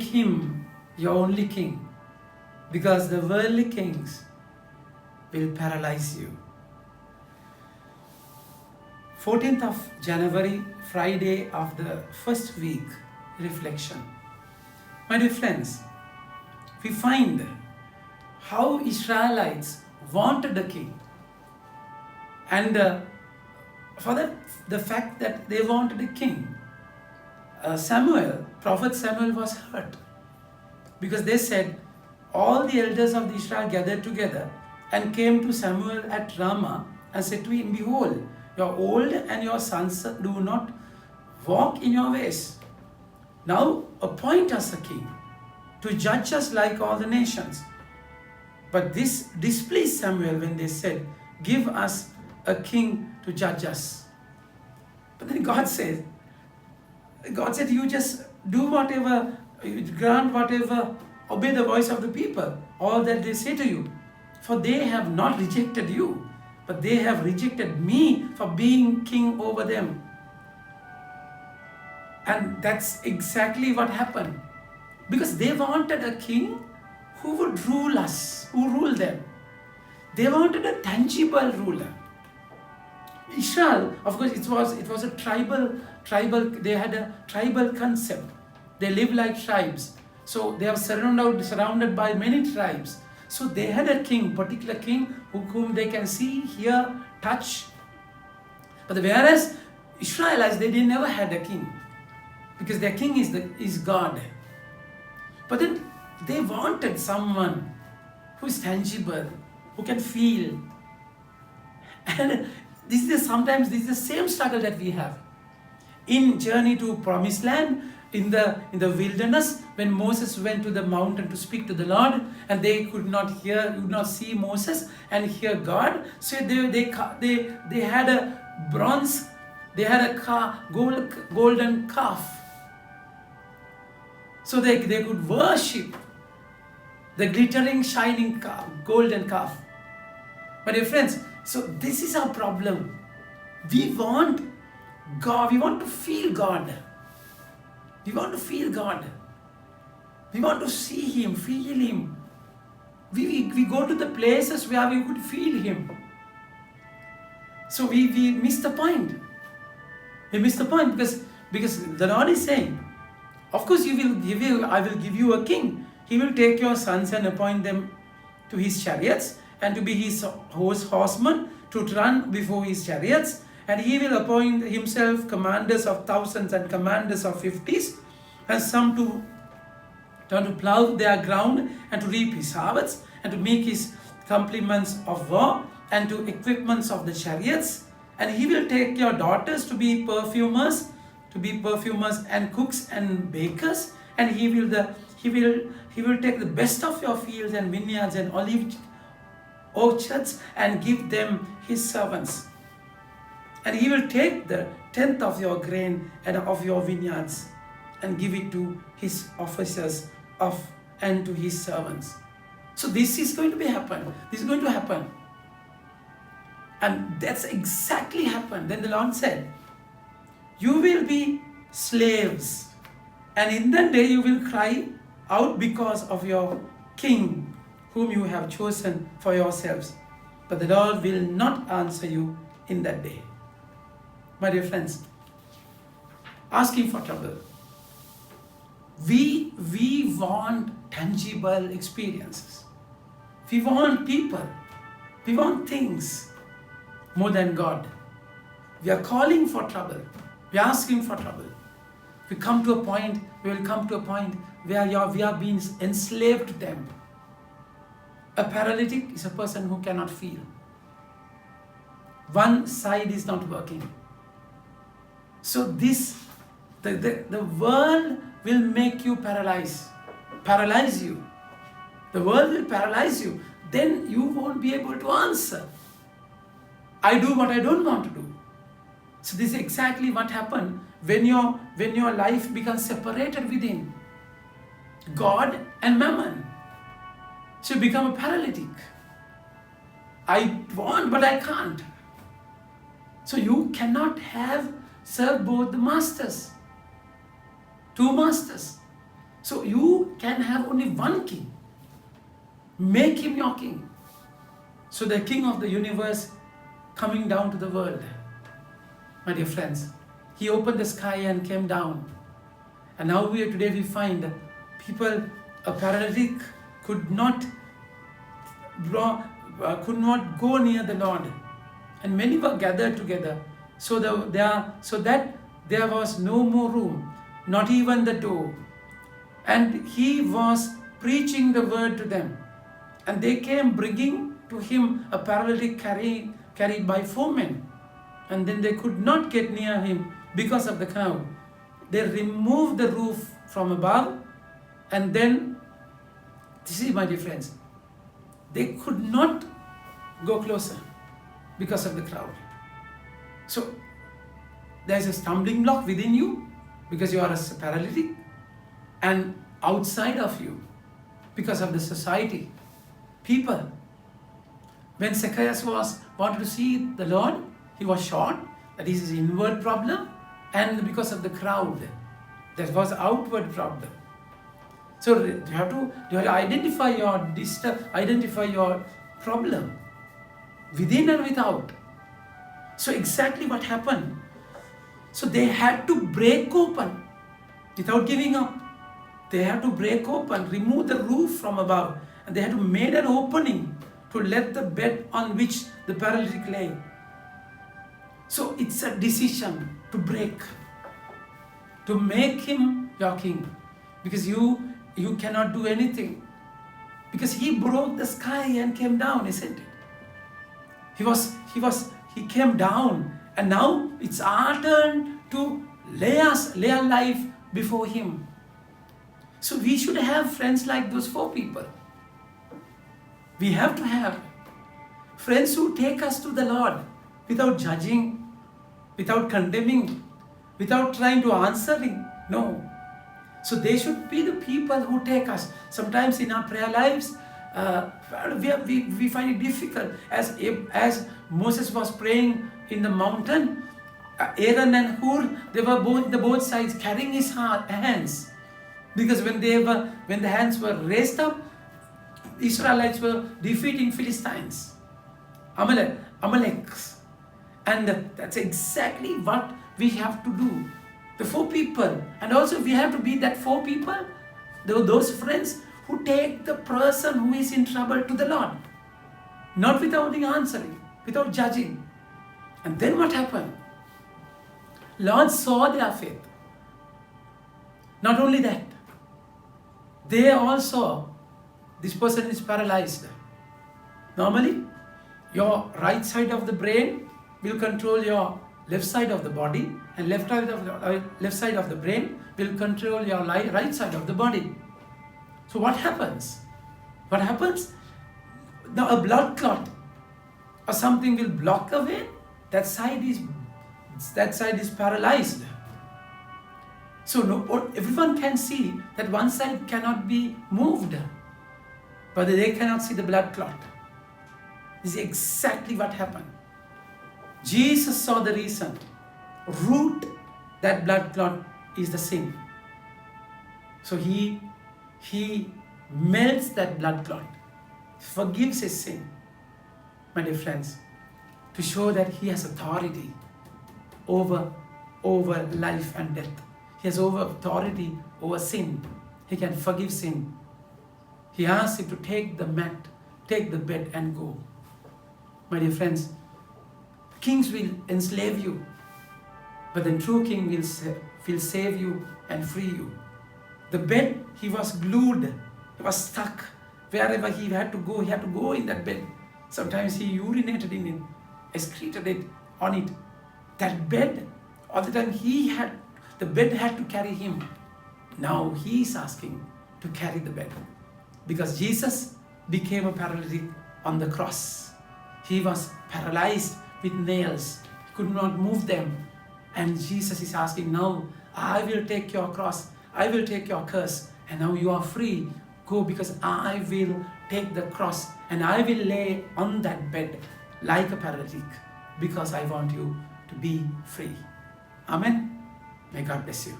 him your only king, because the worldly kings will paralyze you. 14th of January, Friday of the first week, reflection. My dear friends, we find how Israelites wanted a king. And for the fact that they wanted a king, Prophet Samuel was hurt. Because they said, all the elders of Israel gathered together and came to Samuel at Ramah and said to him, behold, you are old and your sons do not walk in your ways. Now appoint us a king to judge us like all the nations. But this displeased Samuel when they said, give us a king to judge us. But then God said, you just do whatever, grant whatever, obey the voice of the people, all that they say to you. For they have not rejected you, but they have rejected me for being king over them. And that's exactly what happened. Because they wanted a king who would rule us, who ruled them. They wanted a tangible ruler. Israel, of course, it was a tribal, they had a tribal concept. They lived like tribes. So they are surrounded by many tribes. So they had a king, particular king, whom they can see, hear, touch. But whereas Israelites, they never had a king, because their king is God. But then they wanted someone who is tangible, who can feel. And sometimes this is the same struggle that we have. In journey to promised land, in the wilderness, when Moses went to the mountain to speak to the Lord, and they could not see Moses and hear God, so they had a bronze, they had a golden calf, so they could worship the glittering, shining calf, golden calf. My dear friends, so this is our problem. We want God. We want to feel God. We want to feel God. We want to see Him, feel Him. We go to the places where we could feel Him. So we miss the point. We miss the point because the Lord is saying, of course I will give you a king. He will take your sons and appoint them to His chariots and to be His horsemen to run before His chariots. And He will appoint Himself commanders of thousands and commanders of 50s, and some to plow their ground and to reap His harvests, and to make His complements of war and to equipments of the chariots. And He will take your daughters to be perfumers and cooks and bakers. And He will take the best of your fields and vineyards and olive orchards and give them His servants. And He will take the tenth of your grain and of your vineyards and give it to His officers and to His servants. So this is going to happen. This is going to happen. And that's exactly happened. Then the Lord said, you will be slaves, and in that day you will cry out because of your king whom you have chosen for yourselves. But the Lord will not answer you in that day. My dear friends, asking for trouble. We want tangible experiences. We want people. We want things more than God. We are calling for trouble. We are asking for trouble. We will come to a point where we are being enslaved to them. A paralytic is a person who cannot feel. One side is not working. So the world will make you paralyze you. The world will paralyze you. Then you won't be able to answer. I do what I don't want to do. So this is exactly what happened when your life becomes separated within God and Mammon. So you become a paralytic. I want, but I can't. So you cannot serve both the masters. Two masters. So you can have only one king. Make him your king. So the king of the universe coming down to the world. My dear friends, he opened the sky and came down. And now today we find people, a paralytic could not go near the Lord. And many were gathered together so that there was no more room, not even the door. And he was preaching the word to them. And they came bringing to him a paralytic carried by 4 men. And then they could not get near him because of the crowd. They removed the roof from above, and then, this is my dear friends, they could not go closer because of the crowd. So there's a stumbling block within you because you are a paralytic, and outside of you because of the society, people. When Zacchaeus wanted to see the Lord, he was short. That is his inward problem, and because of the crowd, that was outward problem. So you have to identify your problem within and without. So exactly what happened. So they had to break open without giving up. They had to break open, remove the roof from above, and they had to make an opening to let the bed on which the paralytic lay. So it's a decision to break, to make him your king, because you cannot do anything, because he broke the sky and came down, isn't it? He came down, and now it's our turn to lay our life before him. So we should have friends like those 4 people. We have to have friends who take us to the Lord without judging, without condemning, without trying to answer him. No. So they should be the people who take us. Sometimes in our prayer lives, we find it difficult. As Moses was praying in the mountain, Aaron and Hur, they were both sides carrying his hands, because when the hands were raised up, Israelites were defeating Philistines, Amaleks. And that's exactly what we have to do. The 4 people. And also we have to be that 4 people, those friends who take the person who is in trouble to the Lord. Not without answering, without judging. And then what happened? Lord saw their faith. Not only that, they also, this person is paralyzed. Normally, your right side of the brain will control your left side of the body, and left side of the brain will control your right side of the body. So what happens? What happens? Now a blood clot or something will block the vein. That side is paralyzed. So everyone can see that one side cannot be moved, but they cannot see the blood clot. This is exactly what happened. Jesus saw the reason. Root that blood clot is the sin. So he melts that blood clot, forgives his sin. My dear friends, to show that he has authority over life and death. He has authority over sin. He can forgive sin. He asks him to take the mat, take the bed and go. My dear friends, kings will enslave you, but the true king will save you and free you. The bed, he was glued, he was stuck. Wherever he had to go in that bed. Sometimes he urinated in it, excreted it on it. That bed, all the time the bed had to carry him. Now he is asking to carry the bed, because Jesus became a paralytic on the cross. He was paralyzed with nails. He could not move them. And Jesus is asking, now I will take your cross. I will take your curse. And now you are free. Go, because I will take the cross and I will lay on that bed like a paralytic, because I want you to be free. Amen. May God bless you.